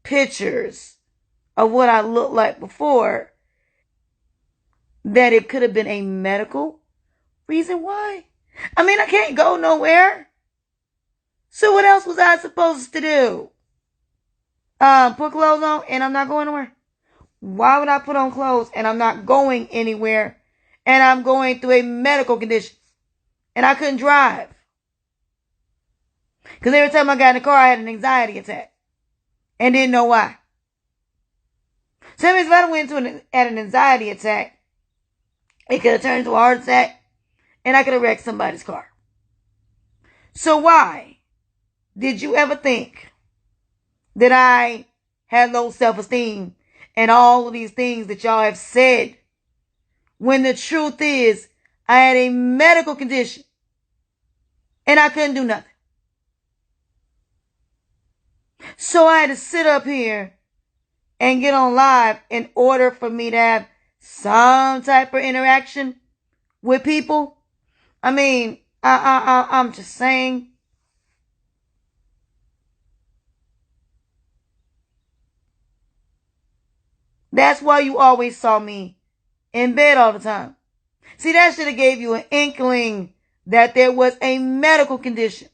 pictures of what I looked like before, that it could have been a medical reason why. I mean, I can't go nowhere. So what else was I supposed to do? Put clothes on and I'm not going nowhere? Why would I put on clothes and I'm not going anywhere and I'm going through a medical condition and I couldn't drive? Because every time I got in the car, I had an anxiety attack and didn't know why. So that means if I went into an anxiety attack, it could have turned into a heart attack and I could have wrecked somebody's car. So why did you ever think that I had low self-esteem and all of these things that y'all have said, when the truth is I had a medical condition and I couldn't do nothing? So I had to sit up here and get on live in order for me to have some type of interaction with people. I mean, I'm just saying. That's why you always saw me in bed all the time. See, that should have gave you an inkling that there was a medical condition.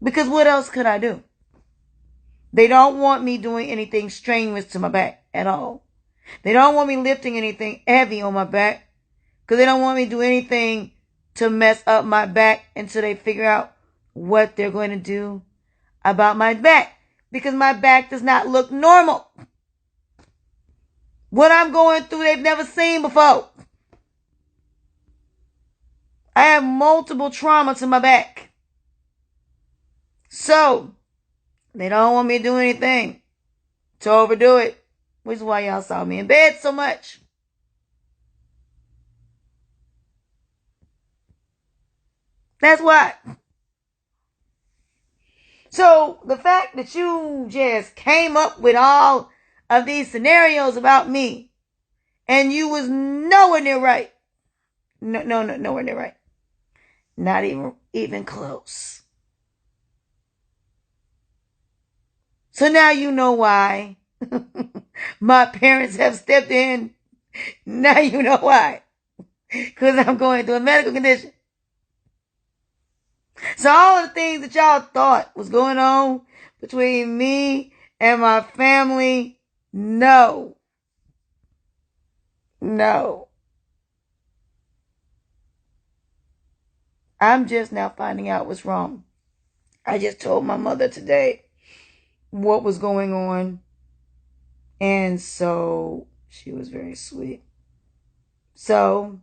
Because what else could I do? They don't want me doing anything strenuous to my back at all. They don't want me lifting anything heavy on my back, because they don't want me to do anything to mess up my back until they figure out what they're going to do about my back. Because my back does not look normal. What I'm going through, they've never seen before. I have multiple traumas in my back. So, they don't want me to do anything to overdo it, which is why y'all saw me in bed so much. That's why. So, the fact that you just came up with all of these scenarios about me, and you was nowhere near right. No, nowhere near right. Not even close. So now you know why my parents have stepped in. Now you know why. Because I'm going through a medical condition. So all of the things that y'all thought was going on between me and my family, no. I'm just now finding out what's wrong. I just told my mother today what was going on. And so she was very sweet. So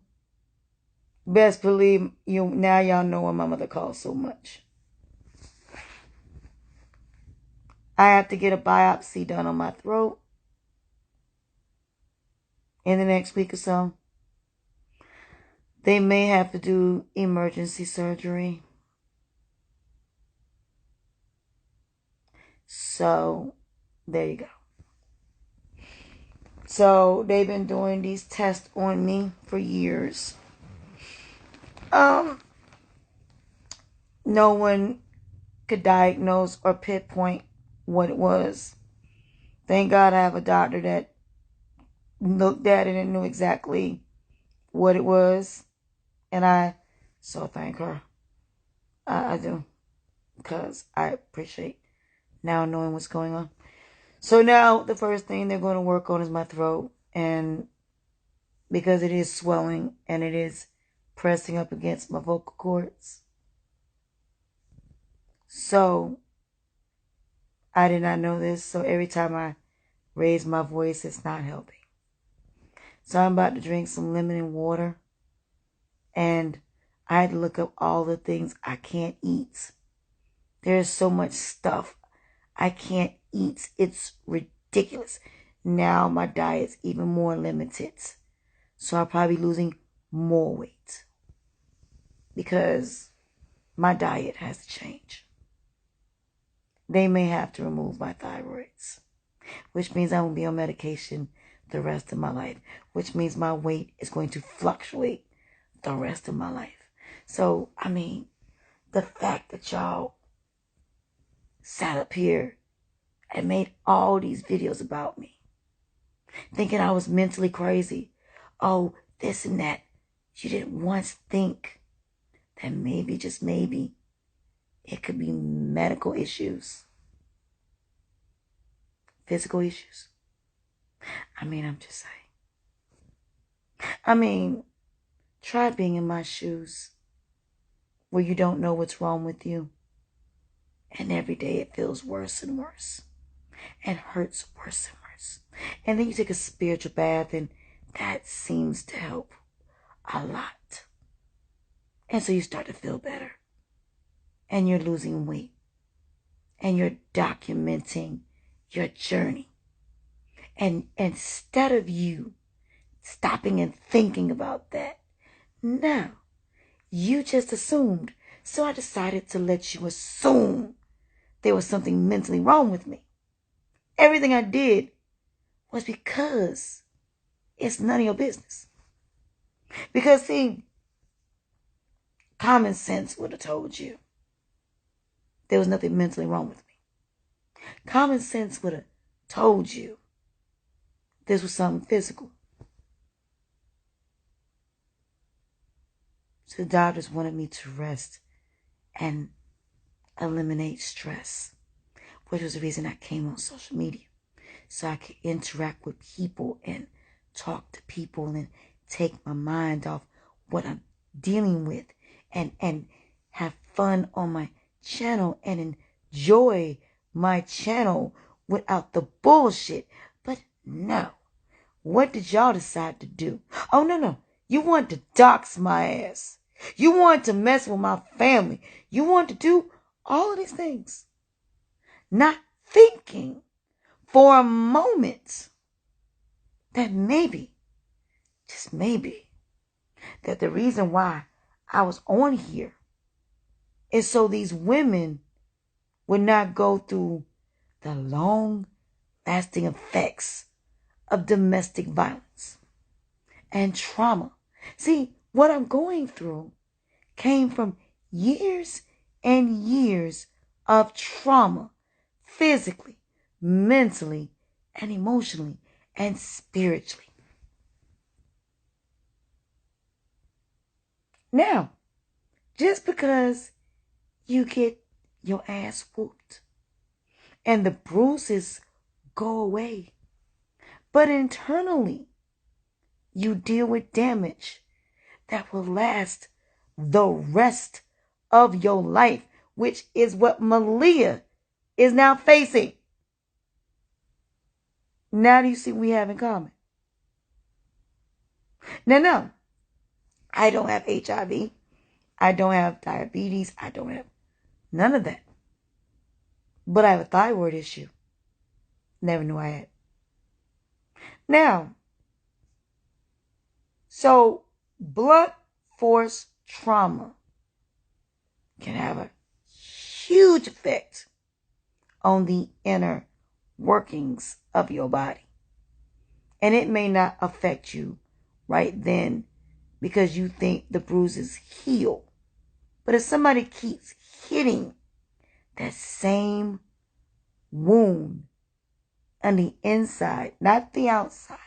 best believe now y'all know why my mother calls so much. I have to get a biopsy done on my throat in the next week or so. They may have to do emergency surgery. So there you go. So they've been doing these tests on me for years. No one could diagnose or pinpoint what it was. Thank God I have a doctor that looked at it and knew exactly what it was. And I so thank her. I do. Because I appreciate now knowing what's going on. So now the first thing they're going to work on is my throat. And because it is swelling and it is pressing up against my vocal cords. So I did not know this. So every time I raise my voice, it's not healthy. So I'm about to drink some lemon and water. And I had to look up all the things I can't eat. There's so much stuff I can't eat. It's ridiculous. Now my diet's even more limited. So I'll probably be losing more weight. Because my diet has to change. They may have to remove my thyroids. Which means I will be on medication the rest of my life. Which means my weight is going to fluctuate the rest of my life. So, I mean, the fact that y'all sat up here and made all these videos about me, thinking I was mentally crazy. Oh, this and that. You didn't once think that maybe, just maybe, it could be medical issues, physical issues. I'm just saying. Try being in my shoes where you don't know what's wrong with you. And every day it feels worse and worse and hurts worse and worse. And then you take a spiritual bath and that seems to help a lot. And so you start to feel better. And you're losing weight. And you're documenting your journey. And instead of you stopping and thinking about that, no, you just assumed. So I decided to let you assume there was something mentally wrong with me. Everything I did was because it's none of your business. Because, see, common sense would have told you there was nothing mentally wrong with me. Common sense would have told you this was something physical. So the doctors wanted me to rest and eliminate stress, which was the reason I came on social media. So I could interact with people and talk to people and take my mind off what I'm dealing with and have fun on my channel and enjoy my channel without the bullshit. But no. What did y'all decide to do? Oh, no. You want to dox my ass. You want to mess with my family. You want to do all of these things. Not thinking for a moment that maybe, just maybe, that the reason why I was on here is so these women would not go through the long-lasting effects of domestic violence and trauma. See, what I'm going through came from years and years of trauma, physically, mentally, and emotionally, and spiritually. Now, just because you get your ass whooped and the bruises go away, but internally you deal with damage that will last the rest of your life, which is what Malia is now facing. Now do you see what we have in common? Now, no, I don't have HIV. I don't have diabetes. I don't have none of that. But I have a thyroid issue. Never knew I had. Now, so blunt force trauma can have a huge effect on the inner workings of your body. And it may not affect you right then because you think the bruises heal. But if somebody keeps hitting that same wound on the inside, not the outside,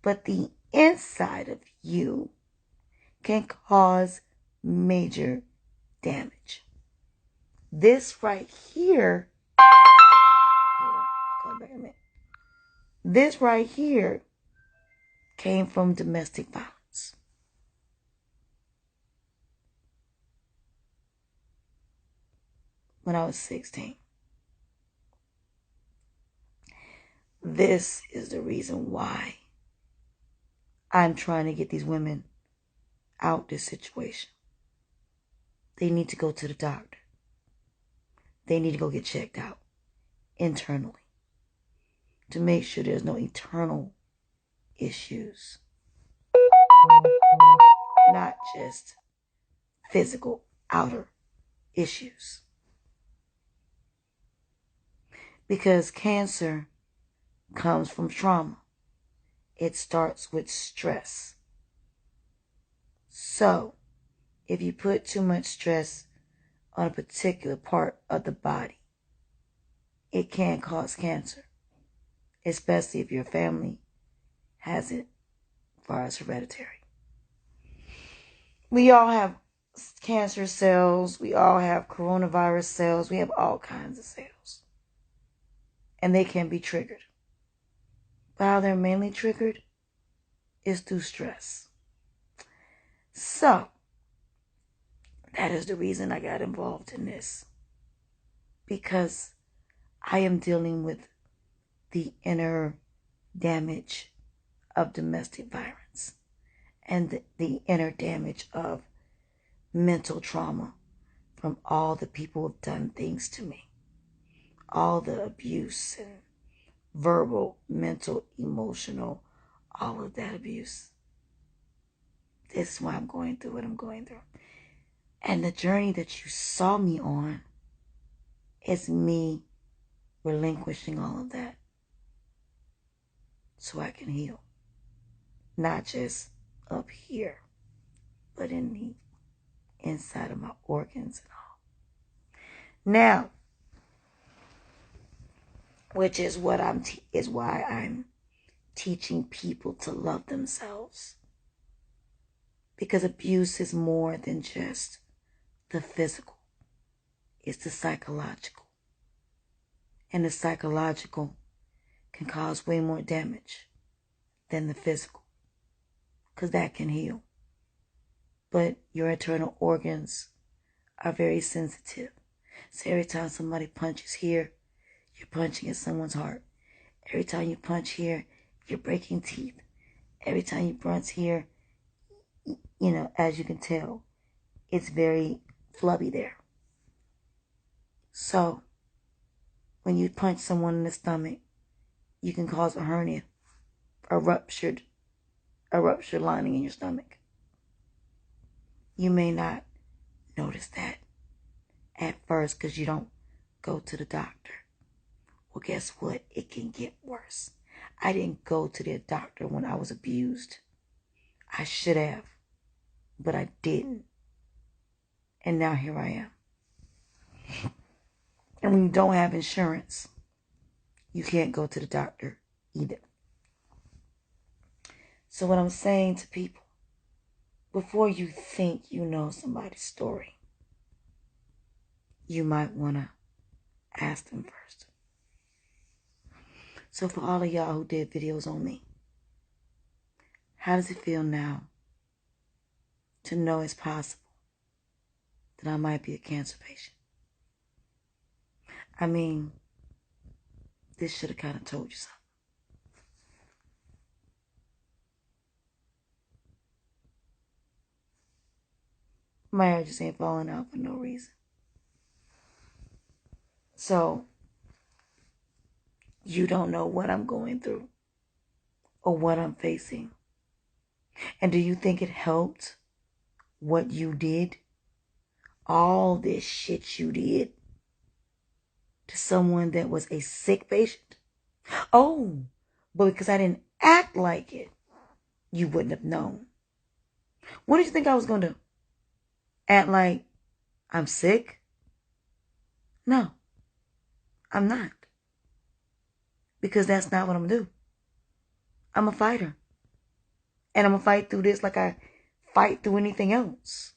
but the inside of you, can cause major damage. This right here, this right here came from domestic violence. When I was 16. This is the reason why I'm trying to get these women out this situation. They need to go to the doctor. They need to go get checked out internally to make sure there's no internal issues. Not just physical outer issues. Because cancer comes from trauma. It starts with stress. So, if you put too much stress on a particular part of the body, it can cause cancer, especially if your family has it as far as hereditary. We all have cancer cells. We all have coronavirus cells. We have all kinds of cells. And they can be triggered. But how they're mainly triggered is through stress. So, that is the reason I got involved in this. Because I am dealing with the inner damage of domestic violence and the inner damage of mental trauma from all the people who have done things to me. All the abuse and verbal, mental, emotional, all of that abuse. This is why I'm going through what I'm going through. And the journey that you saw me on is me relinquishing all of that so I can heal. Not just up here, but in the inside of my organs and all. Now, which is what is why I'm teaching people to love themselves. Because abuse is more than just the physical. It's the psychological. And the psychological can cause way more damage than the physical. Because that can heal. But your internal organs are very sensitive. So every time somebody punches here, you're punching at someone's heart. Every time you punch here, you're breaking teeth. Every time you punch here, as you can tell, it's very flubby there. So, when you punch someone in the stomach, you can cause a hernia, a ruptured lining in your stomach. You may not notice that at first because you don't go to the doctor. Well, guess what? It can get worse. I didn't go to the doctor when I was abused. I should have, but I didn't. And now here I am. And when you don't have insurance, you can't go to the doctor either. So what I'm saying to people, before you think you know somebody's story, you might want to ask them first. So for all of y'all who did videos on me, how does it feel now to know it's possible that I might be a cancer patient? I mean, this should have kind of told you something. My hair just ain't falling out for no reason. So, you don't know what I'm going through or what I'm facing. And do you think it helped what you did? All this shit you did to someone that was a sick patient? Oh, but because I didn't act like it, you wouldn't have known. What did you think I was going to do? Act like I'm sick? No, I'm not. Because that's not what I'm going to do. I'm a fighter. And I'm going to fight through this like I fight through anything else.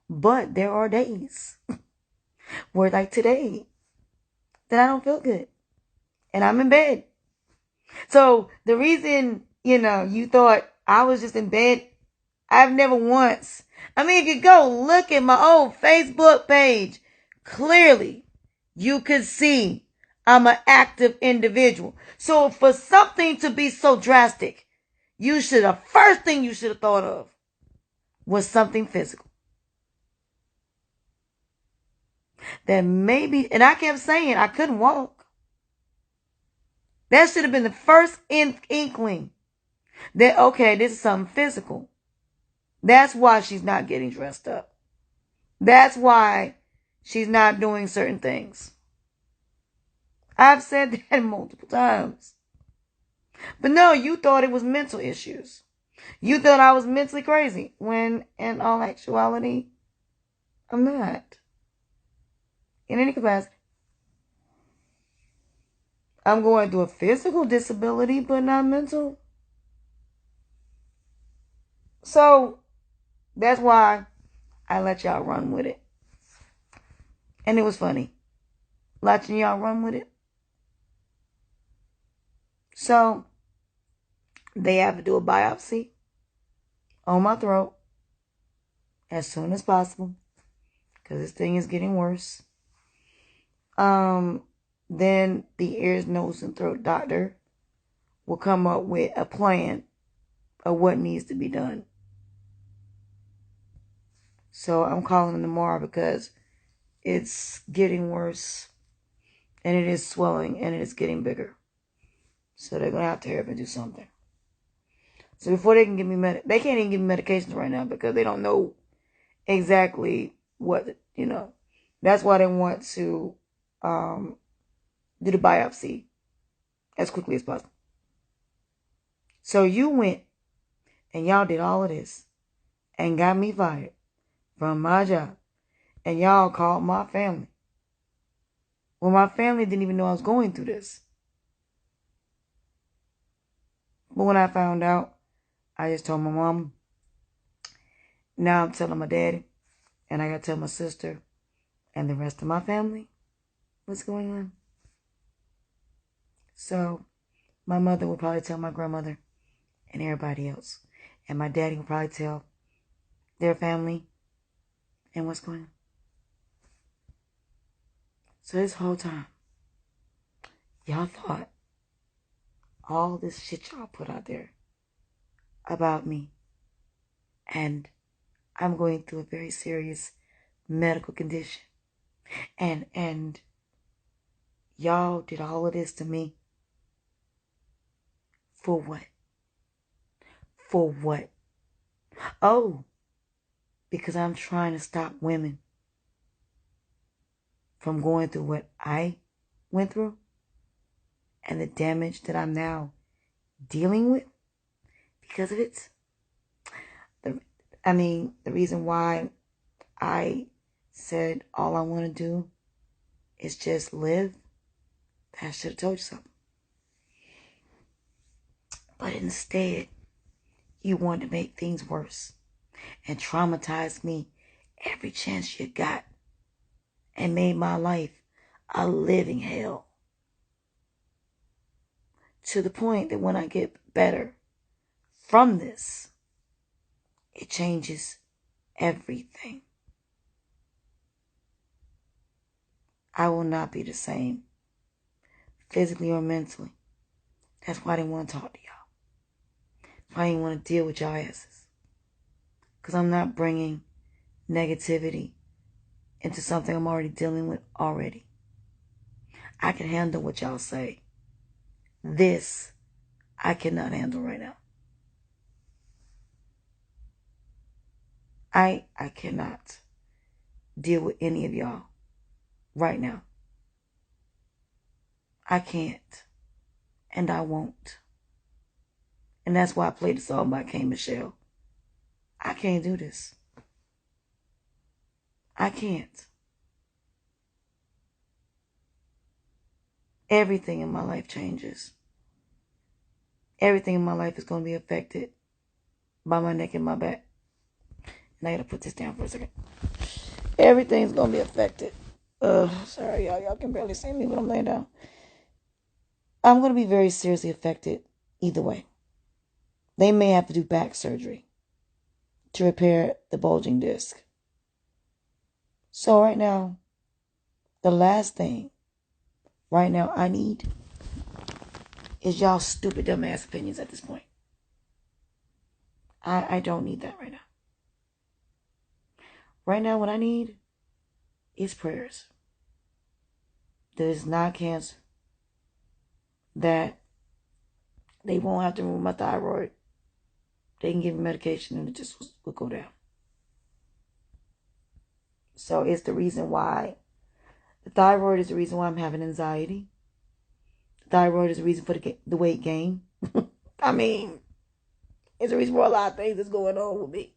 But there are days where, like today, that I don't feel good. And I'm in bed. So the reason, you thought I was just in bed, I've never once. I mean, if you go look at my old Facebook page, clearly you could see I'm an active individual. So for something to be so drastic, the first thing you should have thought of was something physical. That maybe, and I kept saying I couldn't walk. That should have been the first inkling that, okay, this is something physical. That's why she's not getting dressed up. That's why she's not doing certain things. I've said that multiple times. But no, you thought it was mental issues. You thought I was mentally crazy, when in all actuality, I'm not. In any capacity. I'm going through a physical disability, but not mental. So that's why I let y'all run with it. And it was funny. Letting y'all run with it. So they have to do a biopsy on my throat as soon as possible. Because this thing is getting worse. Then the ears, nose, and throat doctor will come up with a plan of what needs to be done. So I'm calling them tomorrow because it's getting worse and it is swelling and it is getting bigger. So they're going to have to hurry up and do something. So before they can give me they can't even give me medications right now because they don't know exactly what, That's why they want to do the biopsy as quickly as possible. So you went and y'all did all of this and got me fired from my job. And y'all called my family. Well, my family didn't even know I was going through this. But when I found out, I just told my mom. Now I'm telling my daddy. And I got to tell my sister and the rest of my family what's going on. So my mother will probably tell my grandmother and everybody else. And my daddy will probably tell their family and what's going on. So this whole time, y'all thought all this shit y'all put out there about me. And I'm going through a very serious medical condition. And y'all did all of this to me. For what? For what? Oh, because I'm trying to stop women from going through what I went through and the damage that I'm now dealing with because of it. The reason why I said all I want to do is just live, I should have told you something. But instead, you wanted to make things worse and traumatize me every chance you got and made my life a living hell. To the point that when I get better from this, it changes everything. I will not be the same, physically or mentally. That's why I didn't want to talk to y'all. That's why I didn't want to deal with y'all asses. Because I'm not bringing negativity into something I'm already dealing with already. I can handle what y'all say. This, I cannot handle right now. I cannot deal with any of y'all right now. I can't. And I won't. And that's why I played the song by K. Michelle. I can't do this. I can't. Everything in my life changes. Everything in my life is going to be affected by my neck and my back. And I got to put this down for a second. Everything's going to be affected. Sorry, y'all. Y'all can barely see me when I'm laying down. I'm going to be very seriously affected either way. They may have to do back surgery to repair the bulging disc. So right now, the last thing right now I need is y'all stupid dumbass opinions at this point. I don't need that right now. Right now what I need is prayers. That it's not cancer. That they won't have to remove my thyroid. They can give me medication and it just will go down. So it's the reason why the thyroid is the reason why I'm having anxiety. The thyroid is the reason for the weight gain. I mean, it's the reason for a lot of things that's going on with me.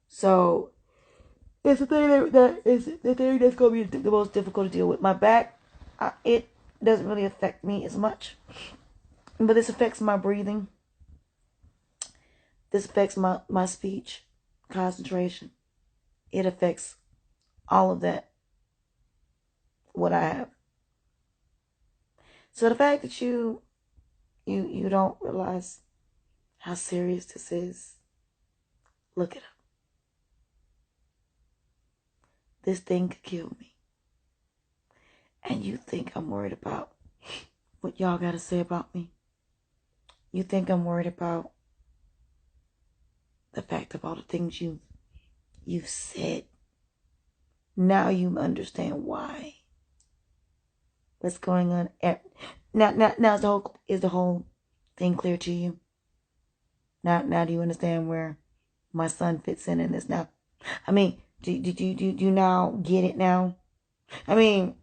So it's the thing that is the thing that's going to be the most difficult to deal with. My back, it doesn't really affect me as much. But this affects my breathing. This affects my speech, concentration. It affects all of that, what I have. So the fact that you don't realize how serious this is, look it up. This thing could kill me. And you think I'm worried about what y'all got to say about me? You think I'm worried about the fact of all the things you've said? Now you understand why. What's going on? Now is the whole thing clear to you? Now do you understand where my son fits in this now? I mean, do you now get it now? I mean,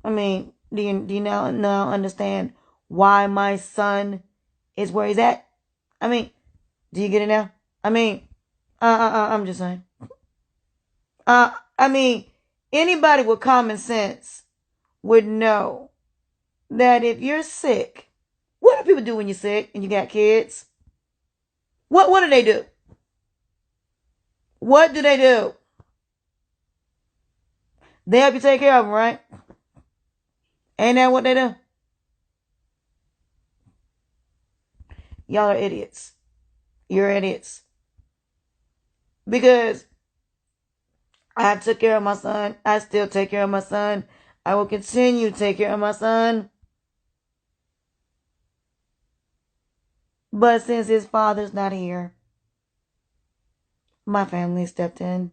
do you now understand why my son is where he's at? I mean, do you get it now? I mean, I'm just saying. I mean, anybody with common sense would know that if you're sick, what do people do when you're sick and you got kids? What do they do? What do they do? They help you take care of them, right? Ain't that what they do? Y'all are idiots. You're idiots. Because I took care of my son. I still take care of my son. I will continue to take care of my son. But since his father's not here, my family stepped in.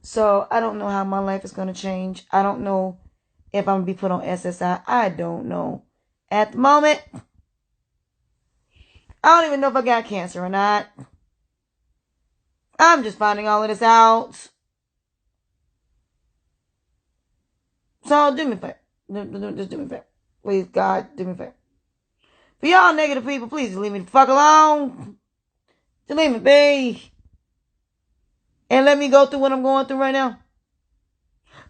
So I don't know how my life is going to change. I don't know if I'm going to be put on SSI. I don't know. At the moment, I don't even know if I got cancer or not. I'm just finding all of this out. So do me a favor. Just do me a favor. Please, God, do me a favor. For y'all negative people, please just leave me the fuck alone. Just leave me be. And let me go through what I'm going through right now.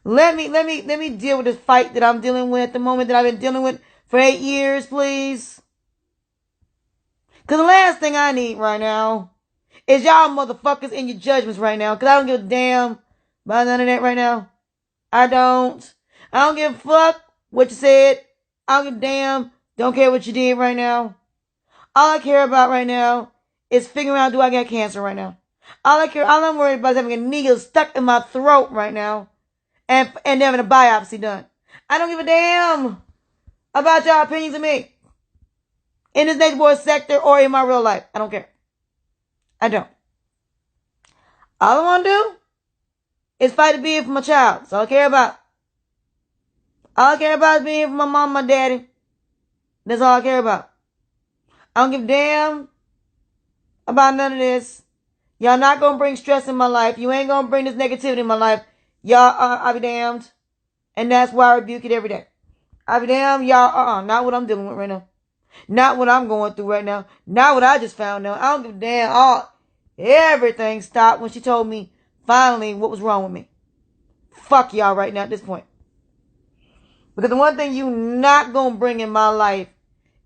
Let me deal with this fight that I'm dealing with at the moment, that I've been dealing with for 8 years, please. Because the last thing I need right now is y'all motherfuckers in your judgments right now. Because I don't give a damn about none of that right now. I don't give a fuck what you said. I don't give a damn. Don't care what you did right now. All I care about right now is figuring out, do I got cancer right now? All I'm worried about is having a needle stuck in my throat right now and having a biopsy done. I don't give a damn about y'all opinions of me in this natureboy sector or in my real life. I don't care. I don't. All I want to do is fight to be here for my child. That's all I care about. All I care about is being here for my mom and my daddy. That's all I care about. I don't give a damn about none of this. Y'all not going to bring stress in my life. You ain't going to bring this negativity in my life. Y'all, I'll be damned. And that's why I rebuke it every day. I'll be damned. Y'all, not what I'm dealing with right now. Not what I'm going through right now. Not what I just found out. I don't give a damn. Everything stopped when she told me finally what was wrong with me. Fuck y'all right now at this point. Because the one thing you not going to bring in my life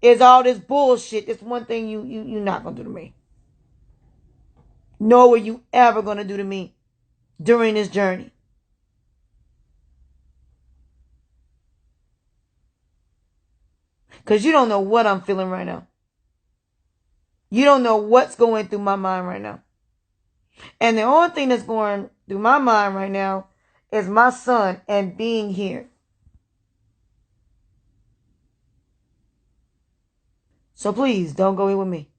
is all this bullshit. It's one thing you not going to do to me. Nor were you ever going to do to me during this journey. Because you don't know what I'm feeling right now. You don't know what's going through my mind right now. And the only thing that's going through my mind right now is my son and being here. So please don't go in with me.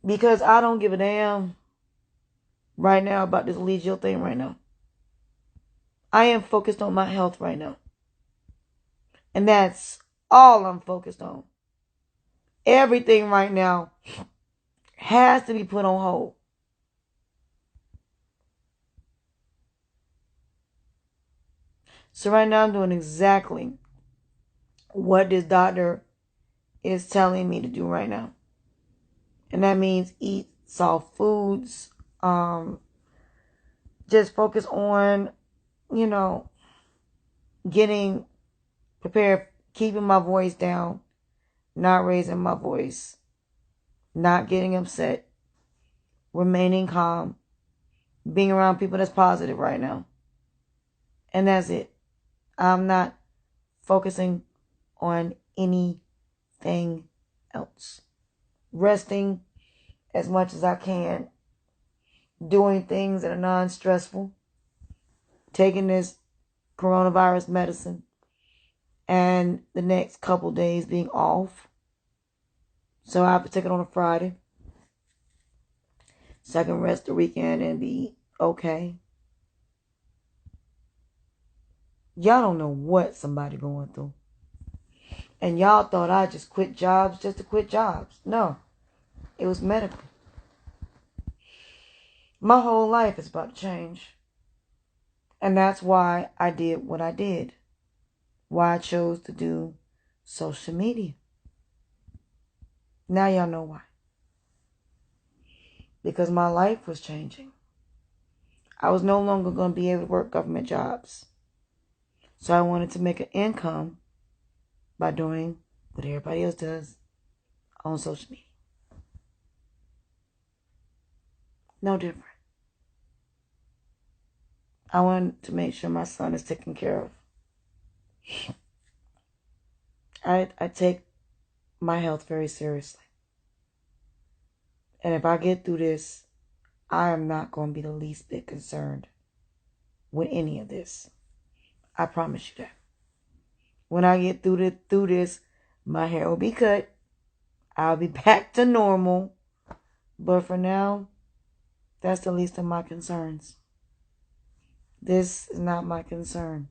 Because I don't give a damn right now about this legio thing right now. I am focused on my health right now. And that's all I'm focused on. Everything right now has to be put on hold. So right now I'm doing exactly what this doctor is telling me to do right now. And that means eat soft foods, just focus on, getting prepared, keeping my voice down, not raising my voice, not getting upset, remaining calm, being around people that's positive right now. And that's it. I'm not focusing on anything else. Resting as much as I can, doing things that are non-stressful, taking this coronavirus medicine, and the next couple days being off. So I have to take it on a Friday, so I can rest the weekend and be okay. Y'all don't know what somebody going through. And y'all thought I just quit jobs just to quit jobs. No, it was medical. My whole life is about to change. And that's why I did what I did. Why I chose to do social media. Now y'all know why. Because my life was changing. I was no longer going to be able to work government jobs. So I wanted to make an income by doing what everybody else does on social media. No different. I wanted to make sure my son is taken care of. I take my health very seriously. And if I get through this, I am not going to be the least bit concerned with any of this. I promise you that. When I get through this, my hair will be cut. I'll be back to normal. But for now, that's the least of my concerns. This is not my concern.